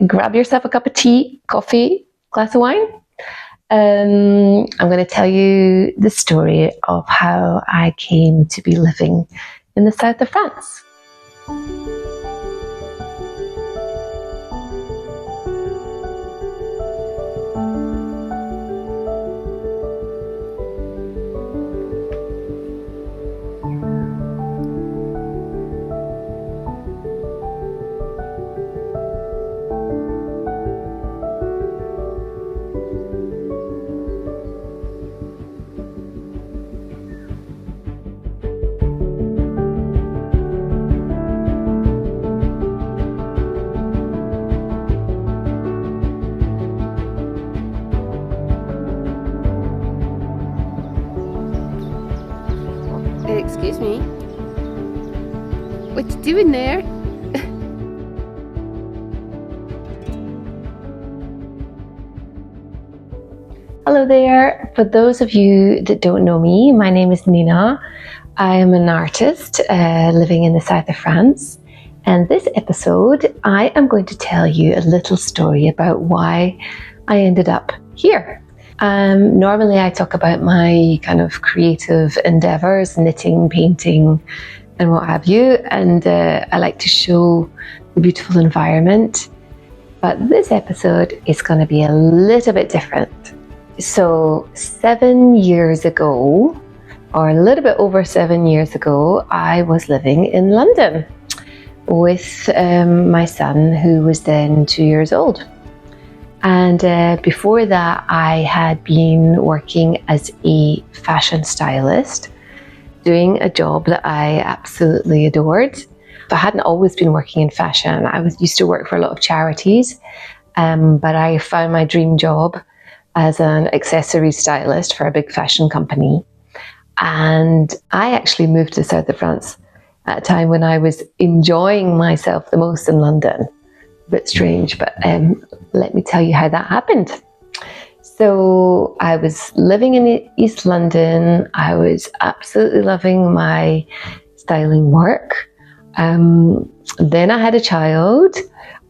grab yourself a cup of tea, coffee, glass of wine. I'm going to tell you the story of how I came to be living in the south of France. Excuse me. What you doing there? Hello there. For those of you that don't know me, my name is Nina. I am an artist living in the south of France. And this episode, I am going to tell you a little story about why I ended up here. Normally I talk about my kind of creative endeavours, knitting, painting and what have you, and I like to show the beautiful environment, but this episode is going to be a little bit different. So 7 years ago, or a little bit over 7 years ago, I was living in London with my son, who was then 2 years old. And before that, I had been working as a fashion stylist, doing a job that I absolutely adored. I hadn't always been working in fashion. I used to work for a lot of charities, but I found my dream job as an accessory stylist for a big fashion company. And I actually moved to the south of France at a time when I was enjoying myself the most in London. A bit strange, but let me tell you how that happened. So I was living in East London. I was absolutely loving my styling work. Then I had a child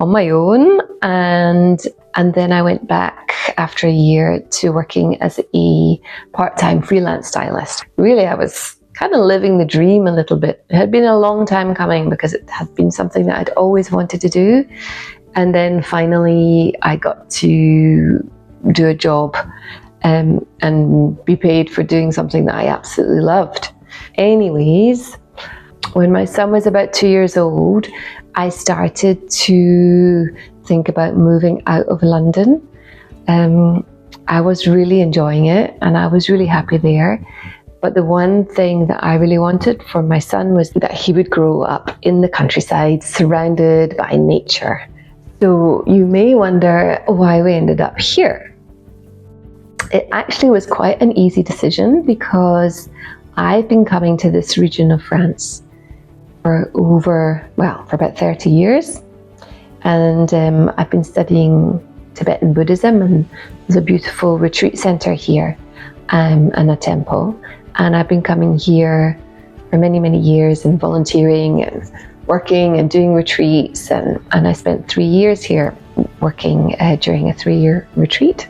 on my own, and then I went back after a year to working as a part-time freelance stylist. Really, I was kind of living the dream a little bit. It had been a long time coming because it had been something that I'd always wanted to do. And then finally I got to do a job and be paid for doing something that I absolutely loved. Anyways, when my son was about 2 years old, I started to think about moving out of London. I was really enjoying it and I was really happy there. But the one thing that I really wanted for my son was that he would grow up in the countryside, surrounded by nature. So you may wonder why we ended up here. It actually was quite an easy decision because I've been coming to this region of France for about 30 years. And I've been studying Tibetan Buddhism, and there's a beautiful retreat center here and a temple. And I've been coming here for many, many years and volunteering and working and doing retreats. And I spent 3 years here working during a 3-year retreat.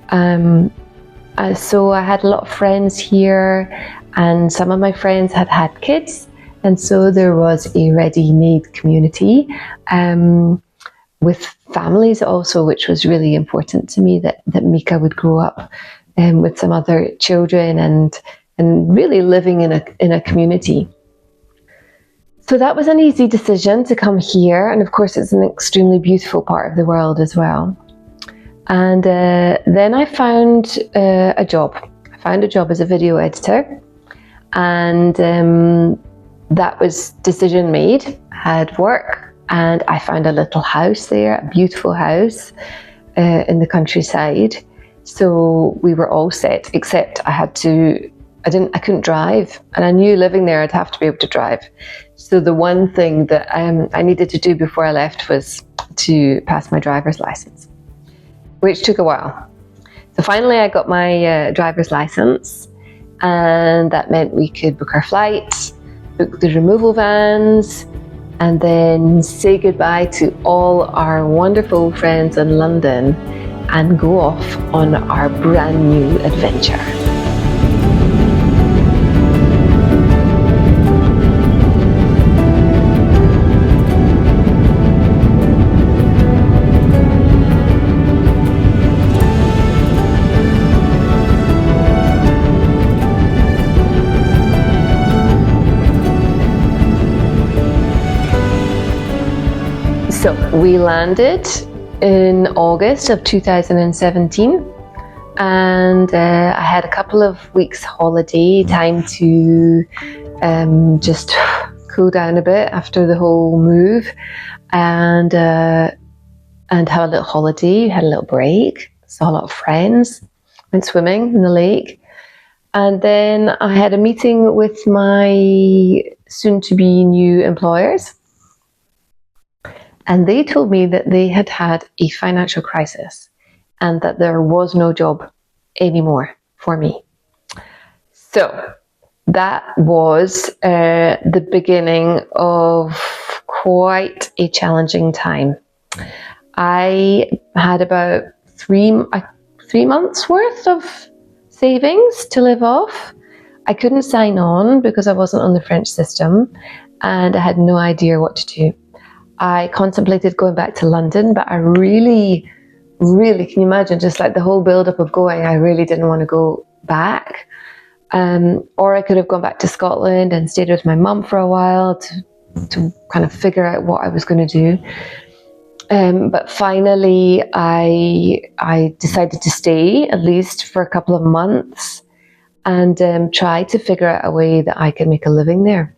So I had a lot of friends here, and some of my friends had had kids. And so there was a ready-made community with families also, which was really important to me, that Mika would grow up with some other children and really living in a community. So that was an easy decision to come here, and of course it's an extremely beautiful part of the world as well. And then I found a job. I found a job as a video editor, and that was decision made. I had work, and I found a little house there, a beautiful house in the countryside. So we were all set, except I couldn't drive, and I knew living there I'd have to be able to drive. So the one thing that I needed to do before I left was to pass my driver's license, which took a while. So finally I got my driver's license, and that meant we could book our flights, book the removal vans, and then say goodbye to all our wonderful friends in London and go off on our brand new adventure. So we landed in August of 2017, and I had a couple of weeks holiday, time to just cool down a bit after the whole move, and have a little holiday, had a little break, saw a lot of friends, went swimming in the lake, and then I had a meeting with my soon-to-be new employers. And they told me that they had had a financial crisis and that there was no job anymore for me. So that was the beginning of quite a challenging time. I had about three months worth of savings to live off. I couldn't sign on because I wasn't on the French system and I had no idea what to do. I contemplated going back to London, but I really, can you imagine, just like the whole build-up of going, I really didn't want to go back. Or I could have gone back to Scotland and stayed with my mum for a while to kind of figure out what I was going to do. But finally, I decided to stay, at least for a couple of months, and try to figure out a way that I could make a living there.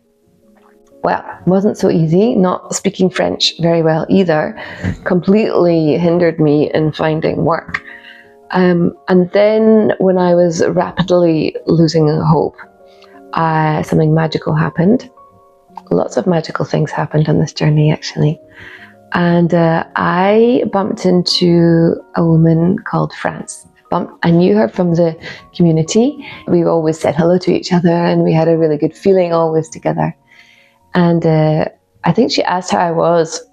Well, it wasn't so easy. Not speaking French very well either completely hindered me in finding work. And then when I was rapidly losing hope, something magical happened. Lots of magical things happened on this journey, actually. And I bumped into a woman called Franz. I knew her from the community. We always said hello to each other and we had a really good feeling always together. And I think she asked how I was.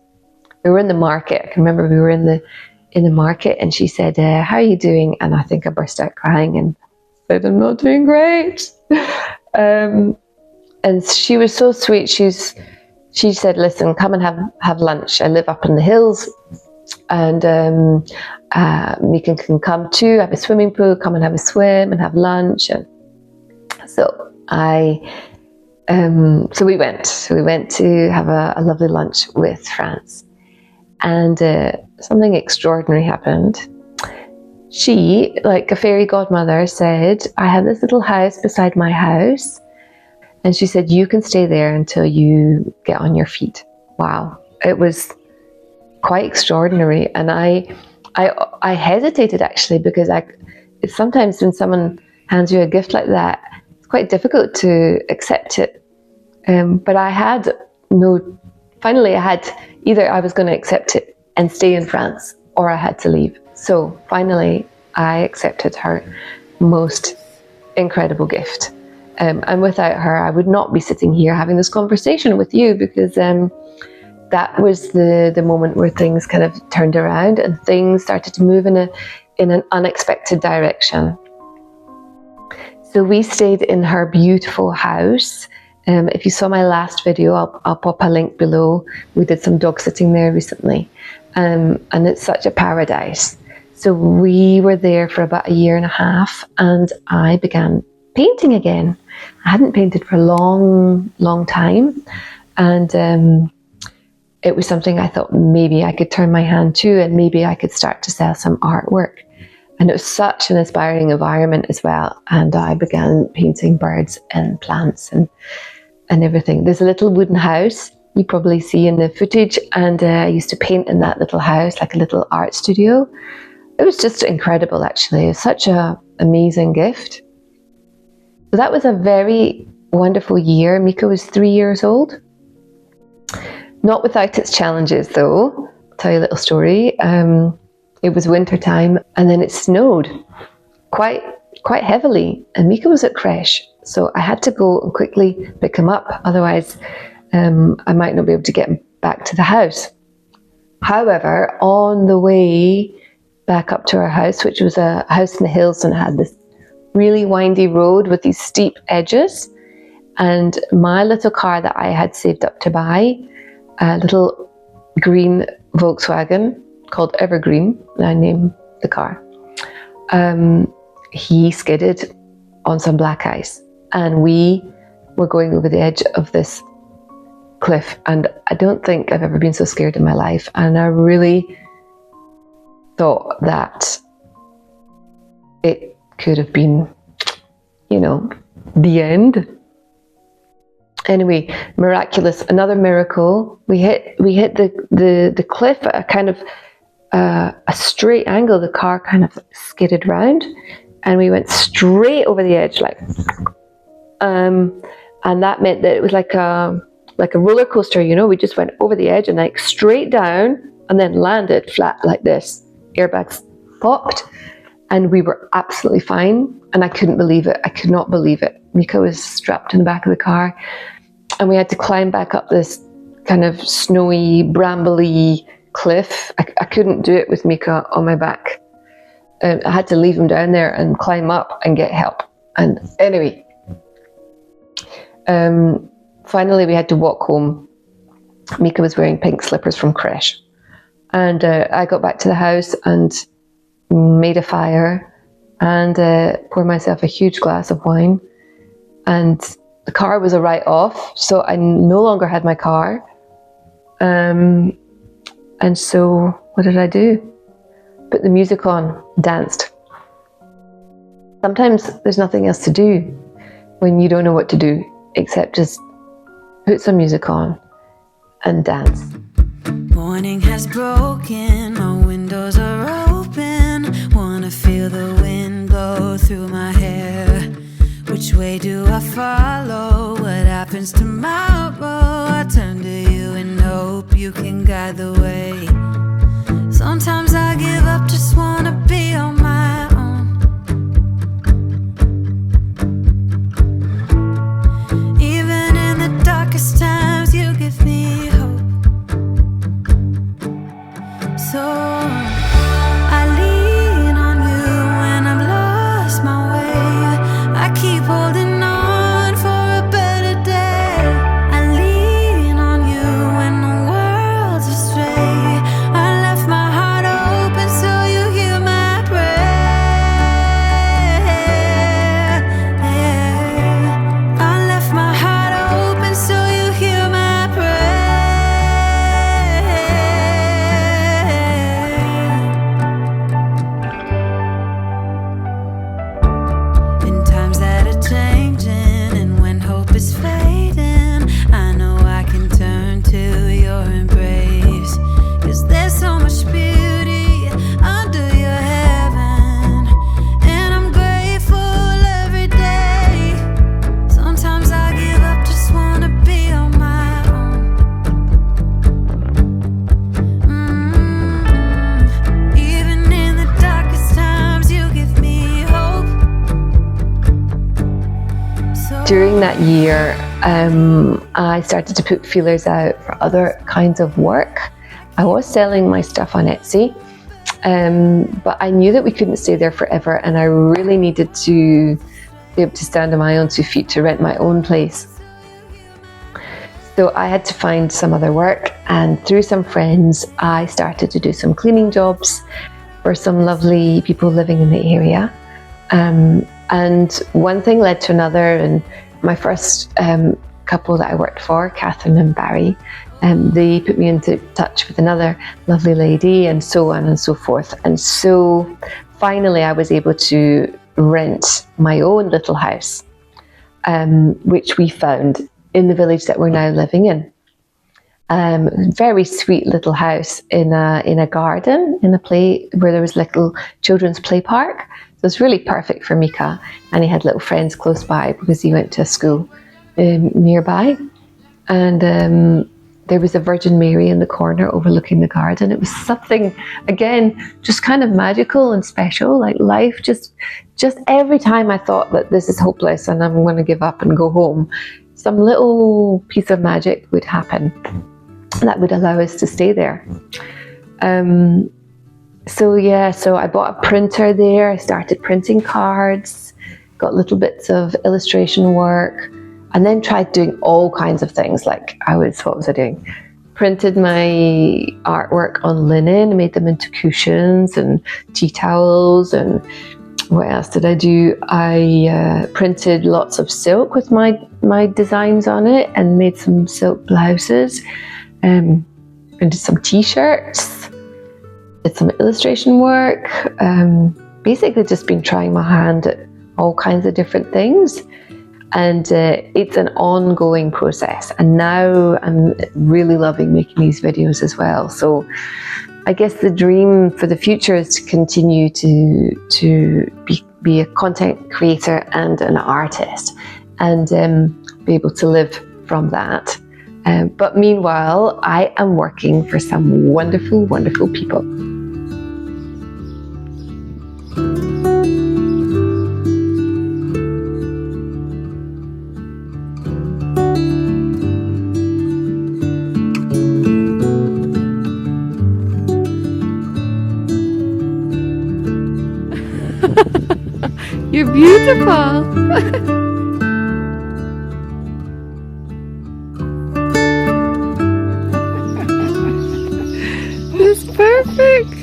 We were in the market. I can remember we were in the market, and she said, "How are you doing?" And I think I burst out crying and said, "I'm not doing great." And she was so sweet. She said, "Listen, come and have lunch. I live up in the hills, and Mika can come too. I have a swimming pool. Come and have a swim and have lunch." And so so we went to have a lovely lunch with Franz, and something extraordinary happened. She, like a fairy godmother, said, "I have this little house beside my house," and she said, "You can stay there until you get on your feet." Wow, it was quite extraordinary, and I hesitated actually, because it's sometimes when someone hands you a gift like that, it's quite difficult to accept it. But finally I had, either I was going to accept it and stay in France, or I had to leave. So finally I accepted her most incredible gift. And without her, I would not be sitting here having this conversation with you, because that was the moment where things kind of turned around and things started to move in an unexpected direction. So we stayed in her beautiful house. If you saw my last video, I'll pop a link below. We did some dog sitting there recently, and it's such a paradise. So we were there for about a year and a half, and I began painting again. I hadn't painted for a long time, and it was something I thought maybe I could turn my hand to, and maybe I could start to sell some artwork. And it was such an inspiring environment as well. And I began painting birds and plants and everything. There's a little wooden house you probably see in the footage, and I used to paint in that little house, like a little art studio. It was just incredible, actually. It was such an amazing gift. So that was a very wonderful year. Mika was 3 years old. Not without its challenges, though. I'll tell you a little story. It was winter time, and then it snowed quite heavily, and Mika was at creche, so I had to go and quickly pick him up. Otherwise, I might not be able to get back to the house. However, on the way back up to our house, which was a house in the hills and had this really windy road with these steep edges, and my little car that I had saved up to buy, a little green Volkswagen called Evergreen, I named the car, he skidded on some black ice, and we were going over the edge of this cliff, and I don't think I've ever been so scared in my life, and I really thought that it could have been, you know, the end. Anyway, miraculous, another miracle. We hit the cliff at a kind of a straight angle. The car kind of skidded round, and we went straight over the edge, like, and that meant that it was like a roller coaster. You know, we just went over the edge and like straight down, and then landed flat like this. Airbags popped, and we were absolutely fine. And I couldn't believe it. I could not believe it. Mika was strapped in the back of the car, and we had to climb back up this kind of snowy, brambly cliff. I couldn't do it with Mika on my back. I had to leave him down there and climb up and get help. And anyway, finally we had to walk home. Mika was wearing pink slippers from creche. And I got back to the house and made a fire and poured myself a huge glass of wine. And the car was a write-off, so I no longer had my car. And so what did I do? Put the music on, danced. Sometimes there's nothing else to do when you don't know what to do except just put some music on and dance. Morning has broken, my windows are open. Wanna feel the wind blow through my hair. Which way do I follow? What happens tomorrow? I turn to you and hope you can guide the way. Sometimes I give up, just wanna be on my own. Even in the darkest times, you give me hope. So I lean on you when I'm lost my way. I keep holding on for a better day. I lean on you when the world's astray. I left my heart open so you hear my prayer. I left my heart open so you hear my prayer. In times that are changing and when hope is fading, I know I can turn to your embrace. 'Cause there's so much beauty under your heaven, and I'm grateful every day. Sometimes I give up, just wanna be on my own. Even in the darkest times, you give me hope. So During that year, I started to put feelers out for other kinds of work. I was selling my stuff on Etsy, but I knew that we couldn't stay there forever, and I really needed to be able to stand on my own 2 feet to rent my own place. So I had to find some other work, and through some friends, I started to do some cleaning jobs for some lovely people living in the area. And one thing led to another, and my first couple that I worked for, Catherine and Barry, they put me into touch with another lovely lady, and so on and so forth. And so finally I was able to rent my own little house, which we found in the village that we're now living in. Very sweet little house in a garden, in a play where there was little children's play park. So it's really perfect for Mika, and he had little friends close by because he went to a school nearby. And there was a Virgin Mary in the corner overlooking the garden. It was something, again, just kind of magical and special. Like life just every time I thought that this is hopeless and I'm going to give up and go home, some little piece of magic would happen that would allow us to stay there. So I bought a printer there. I started printing cards, got little bits of illustration work, and then tried doing all kinds of things. Like what was I doing? Printed my artwork on linen, made them into cushions and tea towels. And what else did I do? I printed lots of silk with my designs on it and made some silk blouses. Printed some t-shirts, did some illustration work. Basically just been trying my hand at all kinds of different things. And it's an ongoing process. And now I'm really loving making these videos as well. So I guess the dream for the future is to continue to be a content creator and an artist, and be able to live from that. But meanwhile, I am working for some wonderful, wonderful people. You're beautiful. It's perfect.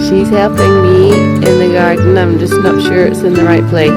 She's helping me in the garden. I'm just not sure it's in the right place.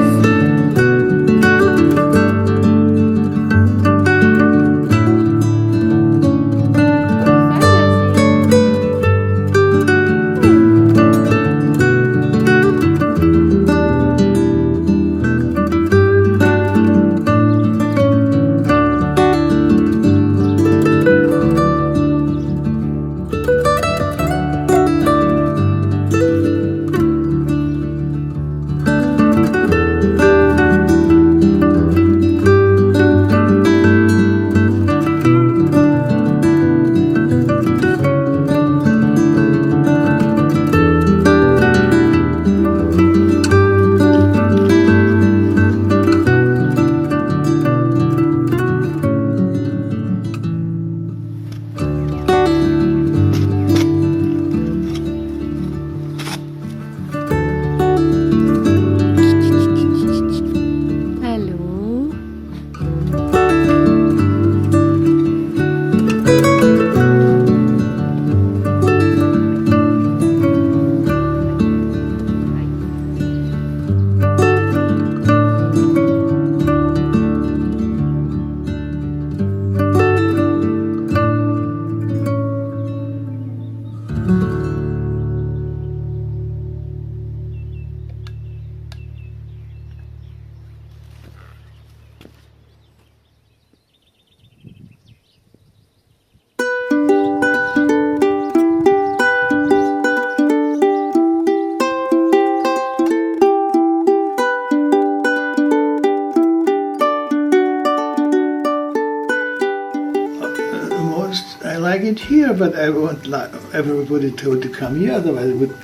it here, but I won't like everybody told to come here, otherwise it would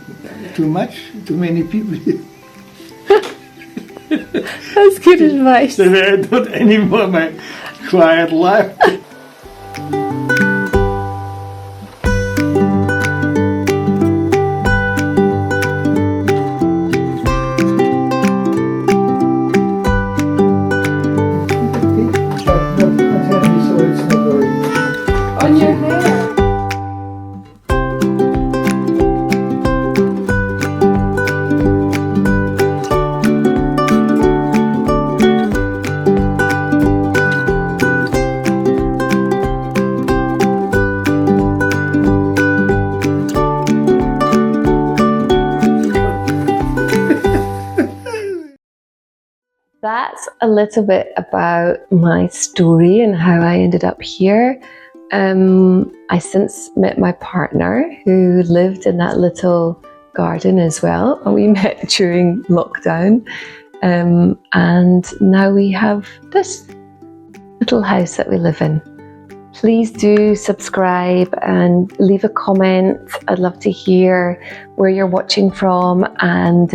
too many people here. That's good advice. So I don't anymore my quiet life. On your hair. That's a little bit about my story and how I ended up here. I since met my partner who lived in that little garden as well, and we met during lockdown. And now we have this little house that we live in. Please do subscribe and leave a comment. I'd love to hear where you're watching from, and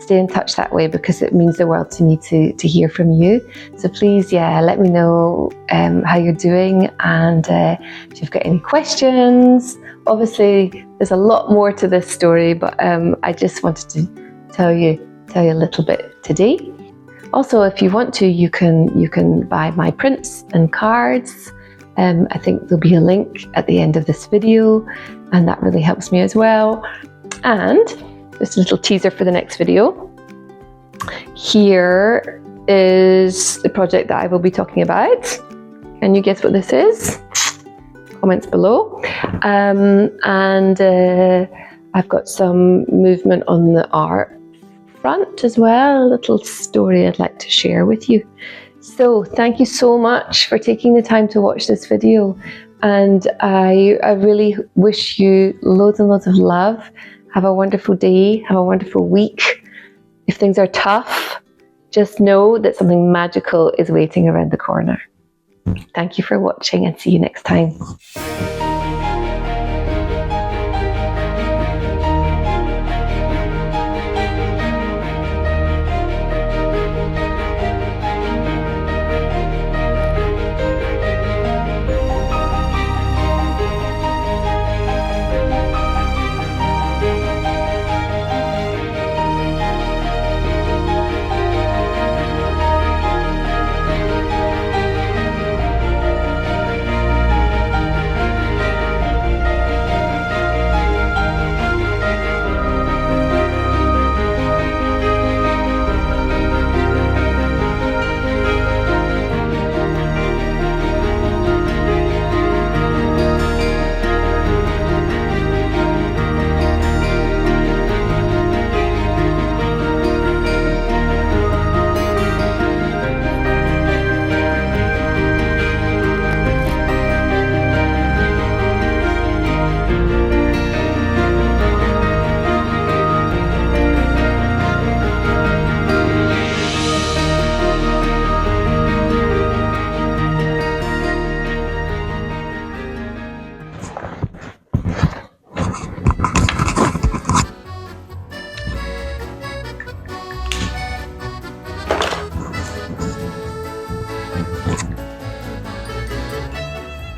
stay in touch that way because it means the world to me to hear from you. So please, let me know how you're doing, and if you've got any questions. Obviously, there's a lot more to this story, but I just wanted to tell you a little bit today. Also, if you want to, you can buy my prints and cards. I think there'll be a link at the end of this video, and that really helps me as well. And just a little teaser for the next video. Here is the project that I will be talking about. Can you guess what this is? Comments below. And I've got some movement on the art front as well, a little story I'd like to share with you. So thank you so much for taking the time to watch this video, and I really wish you loads and loads of love. Have a wonderful day, have a wonderful week. If things are tough, just know that something magical is waiting around the corner. Thank you for watching, and see you next time.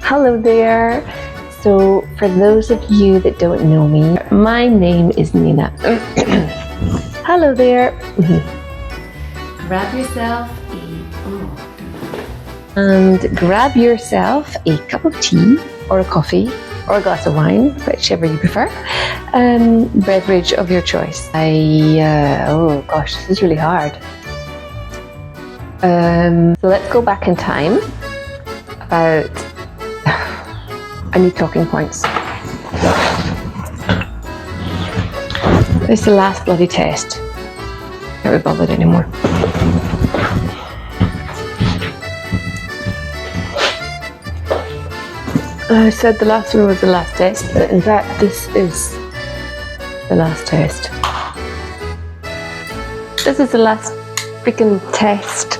Hello there. So for those of you that don't know me, my name is Nina. Hello there. Grab yourself a cup of tea or a coffee or a glass of wine, whichever you prefer, beverage of your choice. Oh gosh, this is really hard. So let's go back in time about, I need talking points. It's the last bloody test. Can't be bothered anymore. I said the last one was the last test, but in fact this is the last test. This is the last freaking test.